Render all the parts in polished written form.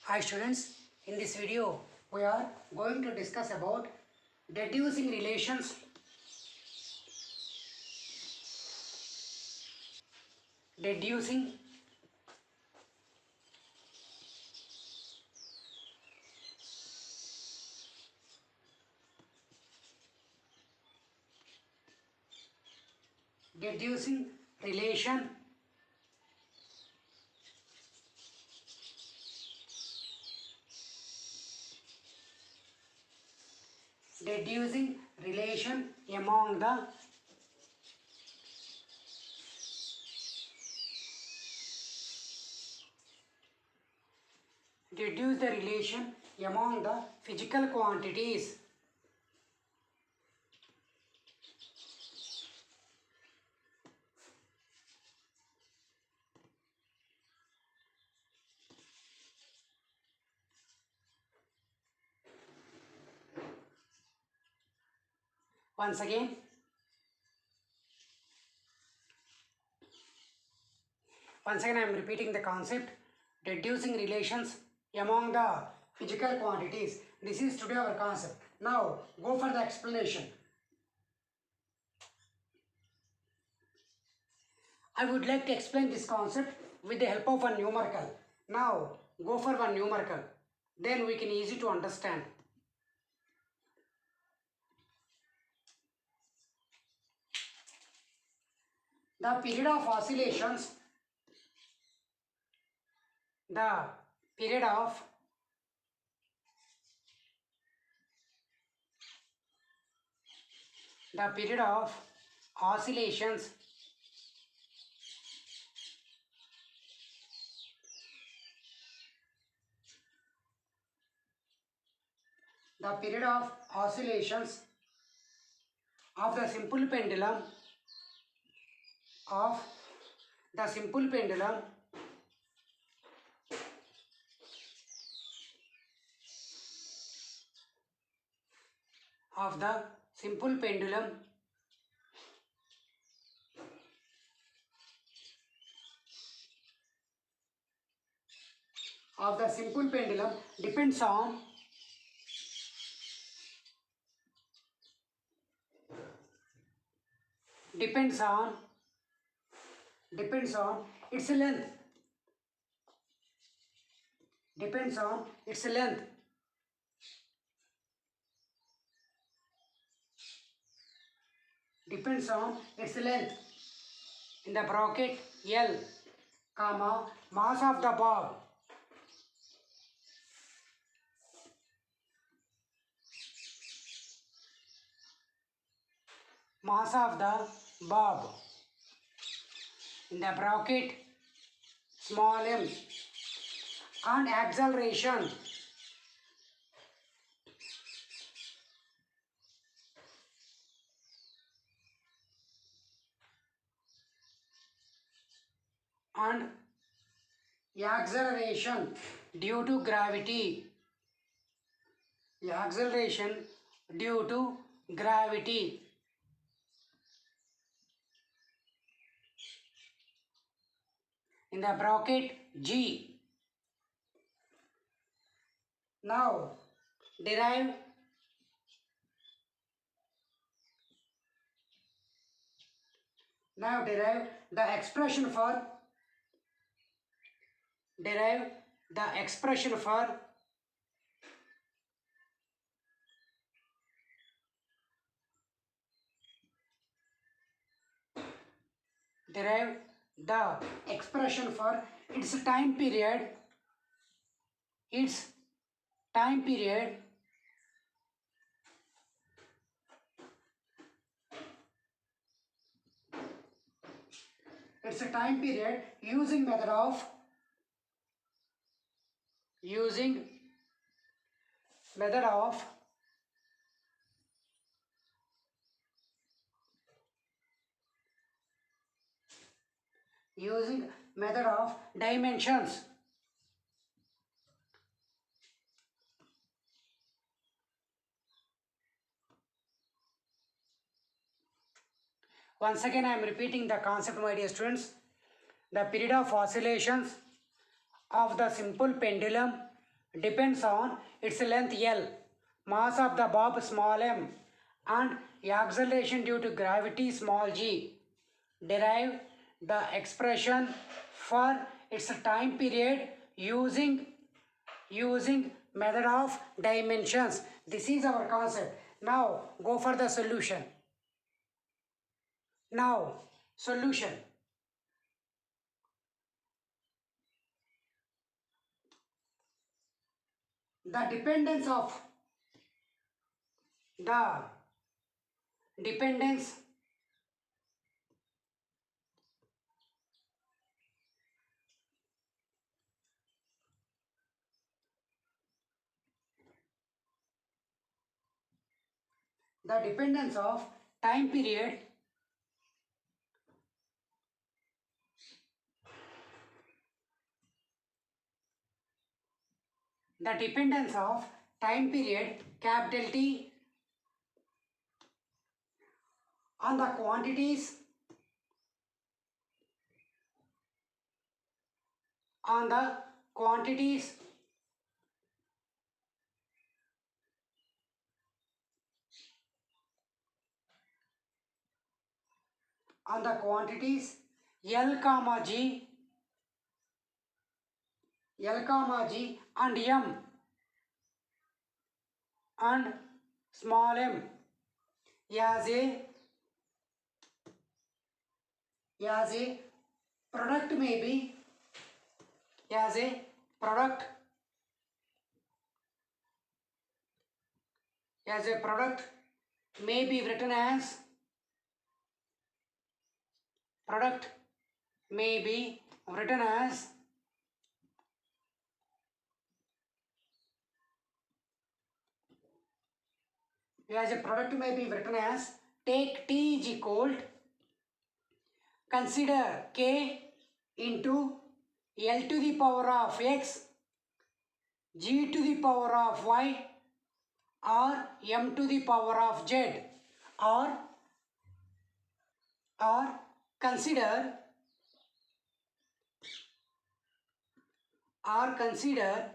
Hi students, in this video we are going to discuss about deducing relations, deducing deducing relation deducing relation among the deduce the relation among the physical quantities. Once again, I am repeating the concept, deducing relations among the physical quantities. This is today our concept. Now go for the explanation. I would like to explain this concept with the help of a numerical. Now go for one numerical, then we can easy to understand. The period of oscillations, the period of oscillations of the simple pendulum of the simple pendulum of the simple pendulum depends on its length, in the bracket L, comma, mass of the bob, in the bracket small m, and acceleration due to gravity, in the bracket G. Now derive the expression for its time period its time period using method of dimensions. Once again, I am repeating the concept, my dear students. The period of oscillations of the simple pendulum depends on its length L, mass of the bulb small m, and acceleration due to gravity small g. Derive the expression for its time period using method of dimensions. This is our concept. Now go for the solution. Now solution. The the dependence the dependence of time period the dependence of time period capital T on the quantities on the quantities on the quantities L comma G and M and small m as a product may be as a product may be written as product may be written as a product may be written as take T is equal consider K into L to the power of X G to the power of Y or M to the power of Z or consider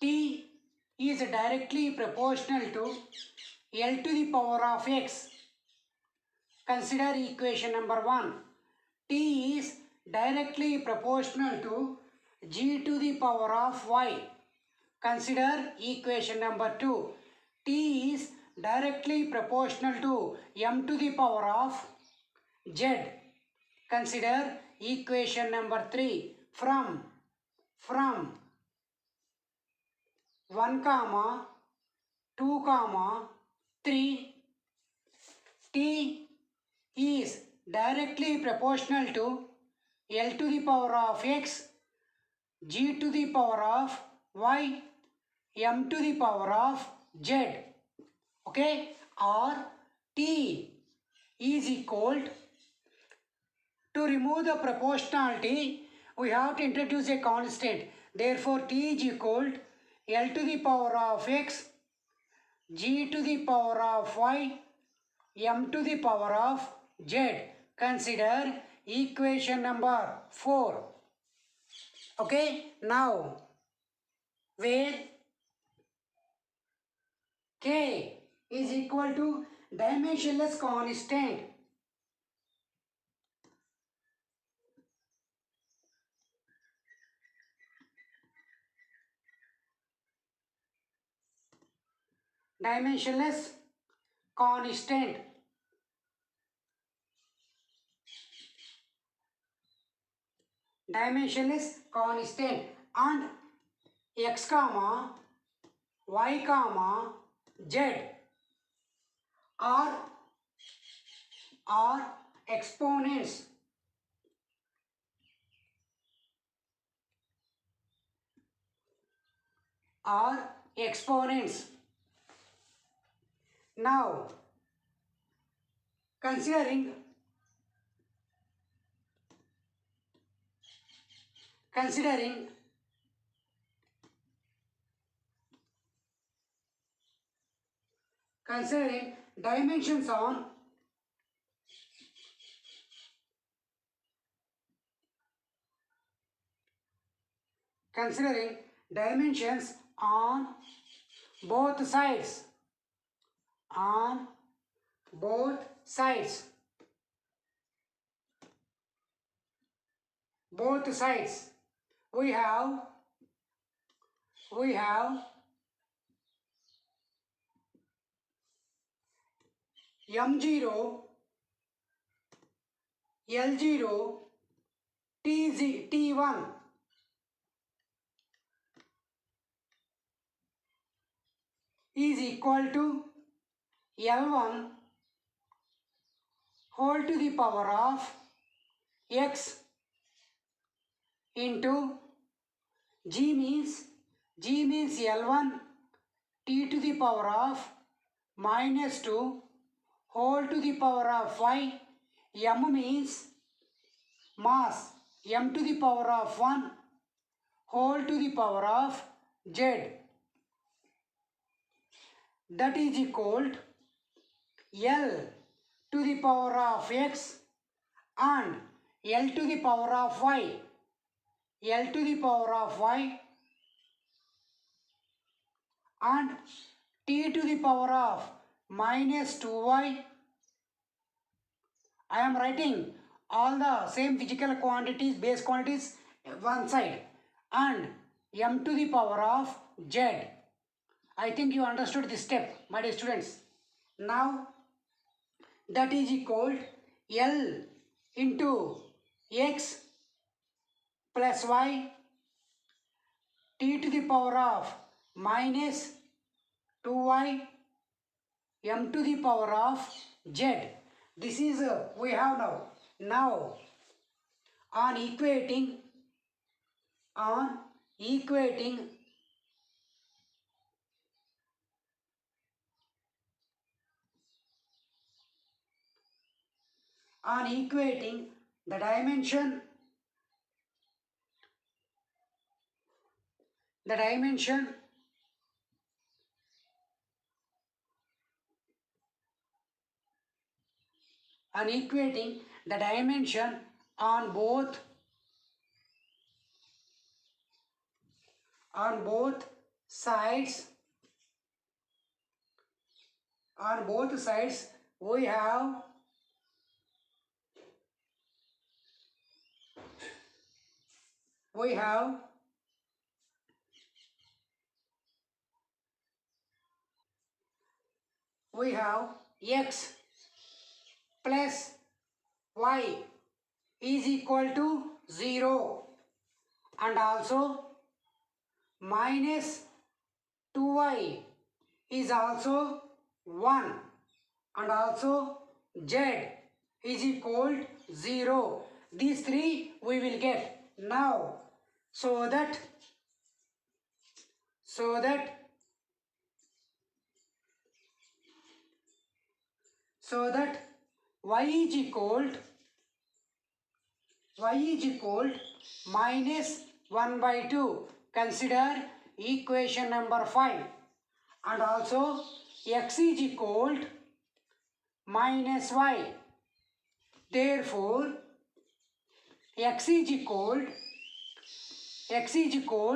T is directly proportional to L to the power of X. Consider equation number 1. T is directly proportional to G to the power of Y. Consider equation number 2. T is directly proportional to M to the power of Z. Consider equation number 3. From 1 comma 2 comma 3, T is directly proportional to L to the power of X, G to the power of Y, M to the power of Z. Okay, or T is equal to remove the proportionality, we have to introduce a constant. Therefore, T is equal to L to the power of X, G to the power of Y, M to the power of Z. Consider equation number 4. Okay, now where K is equal to dimensionless constant. Dimensionless constant. Dimensionless constant and x comma y comma z are exponents. Are exponents. Now considering dimensions on dimensions on both sides. On both sides. Both sides. We have M0, L0, T1 is equal to L1 whole to the power of x into G means L1 t to the power of minus 2 whole to the power of 5. M means mass m to the power of 1 whole to the power of z. That is equal to L to the power of x and L to the power of y. L to the power of y and t to the power of minus 2y. I am writing all the same physical quantities, base quantities one side and m to the power of z. I think you understood this step, my dear students. Now that is equal to L into x plus y t to the power of minus 2y m to the power of z. This is we have now. Now on equating on equating the dimension on equating the dimension on both sides. On both sides we have x plus y is equal to 0 and also minus 2y is also 1 and also z is equal to 0. These three we will get now, so that y is equal to minus 1 by 2. Consider equation number 5. And also x is equal to minus y. Therefore x is equal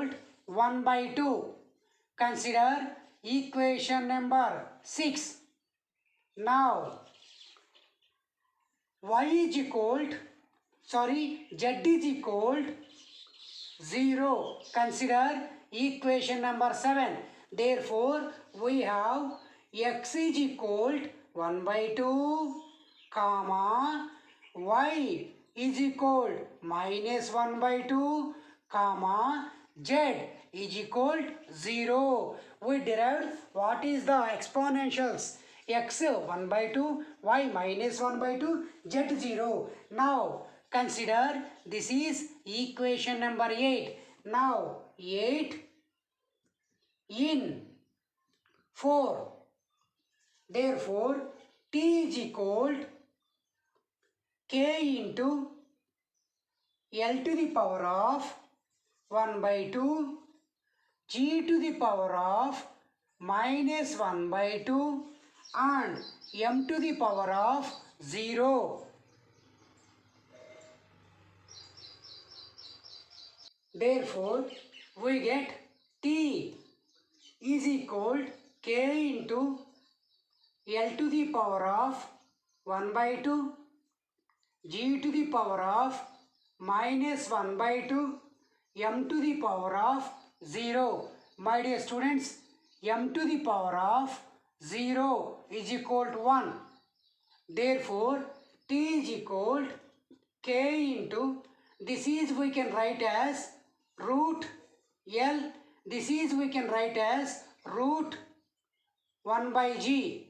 to 1 by 2. Consider equation number 6. Now z is equal to 0. Consider equation number 7. Therefore we have x is equal to 1 by 2 comma y is equal to minus 1 by 2 comma z is equal to 0. We derived what is the exponentials. X 1 by 2, y minus 1 by 2, z 0. Now consider this is equation number 8. Now 8 in 4. Therefore t is equal to k into L to the power of 1 by 2 g to the power of minus 1 by 2 and m to the power of 0. Therefore we get T is equal K into L to the power of 1 by 2 G to the power of minus 1 by 2 M to the power of 0. My dear students, M to the power of 0 is equal to 1. Therefore, T is equal to K into, this is we can write as root L, this is we can write as root 1 by G.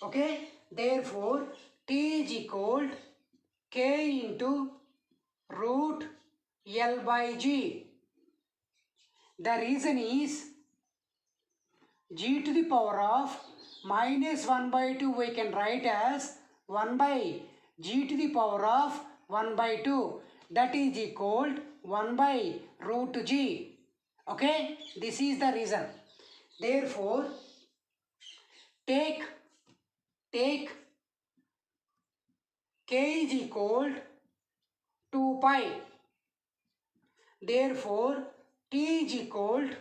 Okay, therefore T is equal to K into root L by G. The reason is G to the power of minus 1 by 2 we can write as 1 by G to the power of 1 by 2, that is equal to 1 by root G. Okay, this is the reason. Therefore, take K is equal to 2 pi. Therefore, T is equal to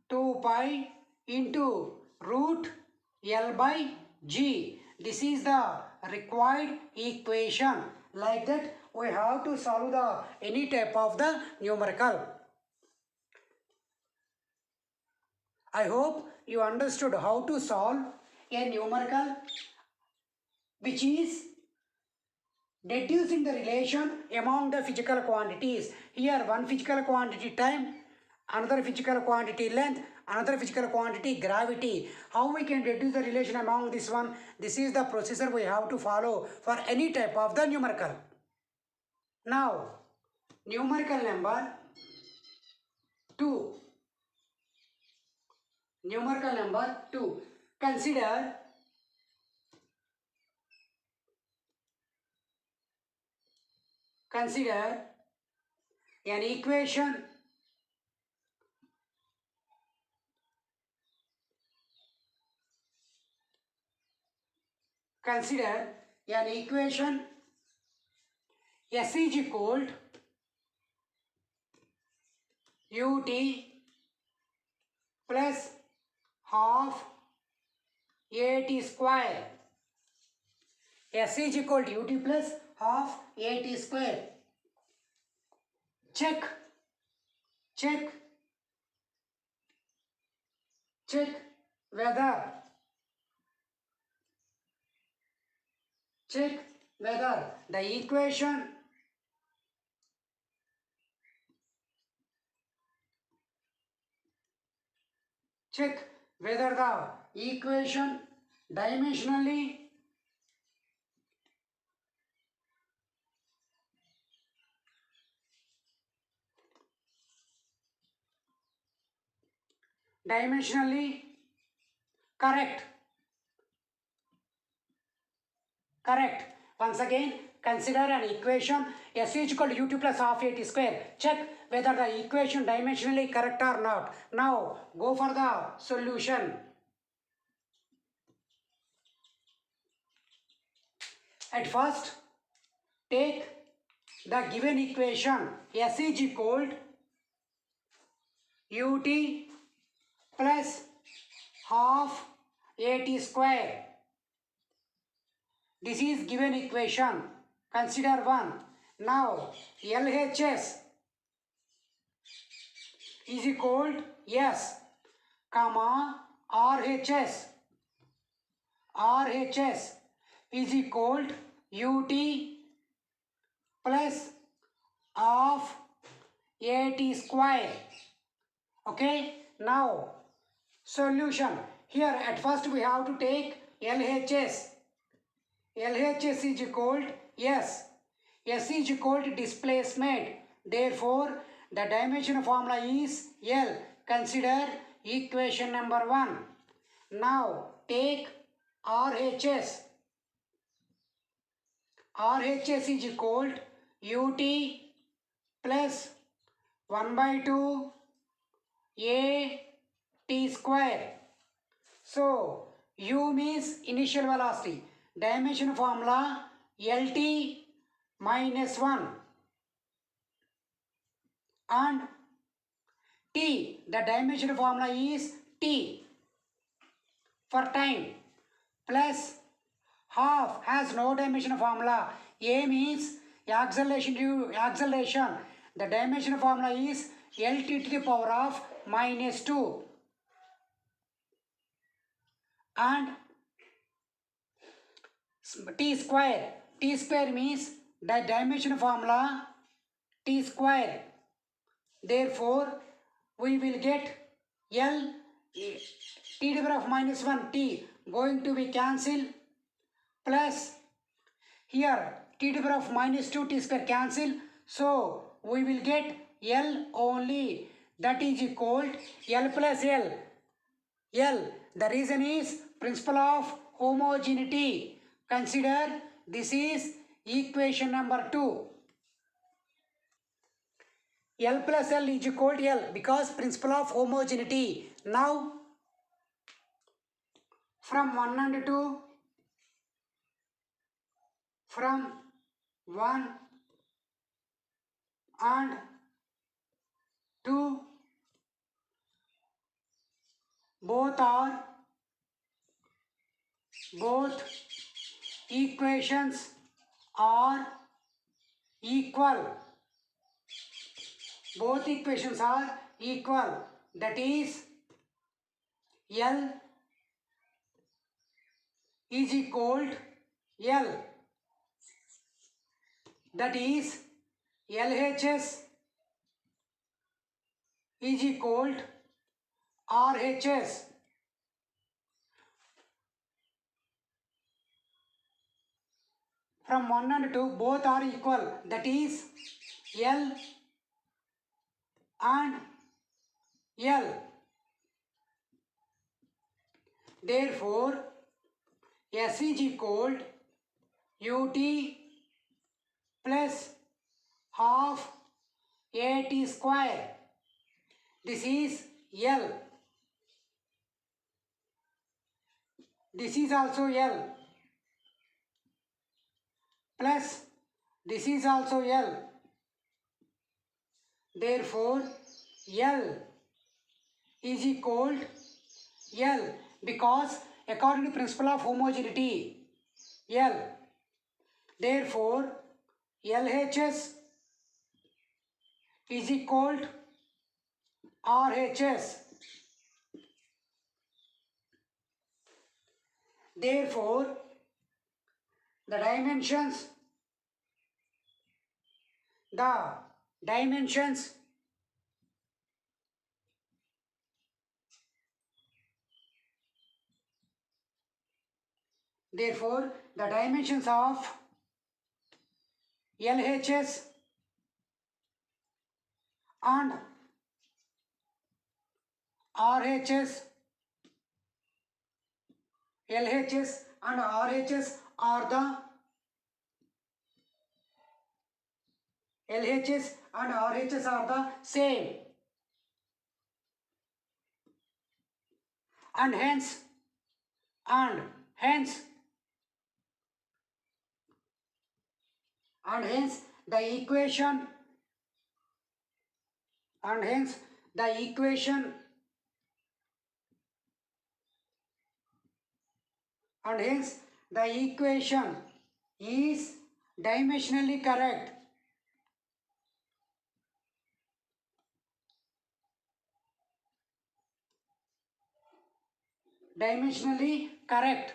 2 pi into root L by G. This is the required equation. Like that, we have to solve the any type of the numerical. I hope you understood how to solve a numerical which is deducing the relation among the physical quantities. Here one physical quantity time, another physical quantity length, another physical quantity gravity. How we can deduce the relation among this one? This is the procedure we have to follow for any type of the numerical. Now, numerical number 2. Numerical number 2. Consider an equation S is equal to ut plus half at square. S is equal to ut plus half at square. Check whether the equation dimensionally correct. Once again, consider an equation S is equal to ut plus half at square. Check whether the equation dimensionally correct or not. Now go for the solution. At first, take the given equation S is equal to ut plus half at square. This is given equation. Consider one. Now LHS is equal to S, comma RHS is equal to ut plus half at square. Okay. Now solution. Here at first we have to take LHS. LHS is equal to S. S is equal to displacement. Therefore, the dimension formula is L. Consider equation number 1. Now, take RHS. RHS is equal to ut plus 1 by 2 at square. So, u means initial velocity. Dimension formula LT minus 1 and T, the dimension formula is T for time, plus half has no dimension formula. A means acceleration to acceleration. The dimension formula is LT to the power of -2. And T square. T square means the dimension formula T square. Therefore, we will get L T to the power of -1 T going to be cancelled, plus here T to the power of -2 T square cancel. So we will get L only, that is equal L plus L. L. The reason is principle of homogeneity. Consider this is equation number 2. L plus L is equal to L because principle of homogeneity. Now from 1 and 2, from 1 and 2, both equations are equal. Both equations are equal. That is L is equal to L. That is LHS is equal to RHS. From 1 and 2 both are equal. That is L and L. Therefore, S is equal to UT plus half AT square. This is L. This is also L. Plus this is also L. Therefore, L is equal to L because according to principle of homogeneity, L. Therefore, LHS is equal to RHS. Therefore, the dimensions therefore the dimensions of LHS and RHS LHS and RHS are the LHS and RHS are the same, and hence the equation is dimensionally correct. Dimensionally correct.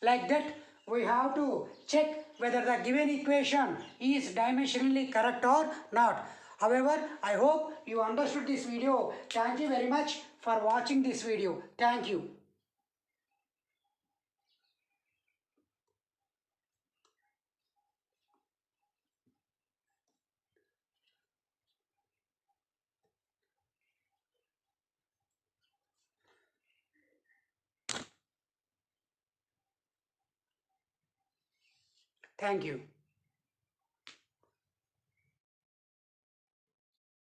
Like that, we have to check whether the given equation is dimensionally correct or not. However, I hope you understood this video. Thank you very much for watching this video. Thank you. Thank you.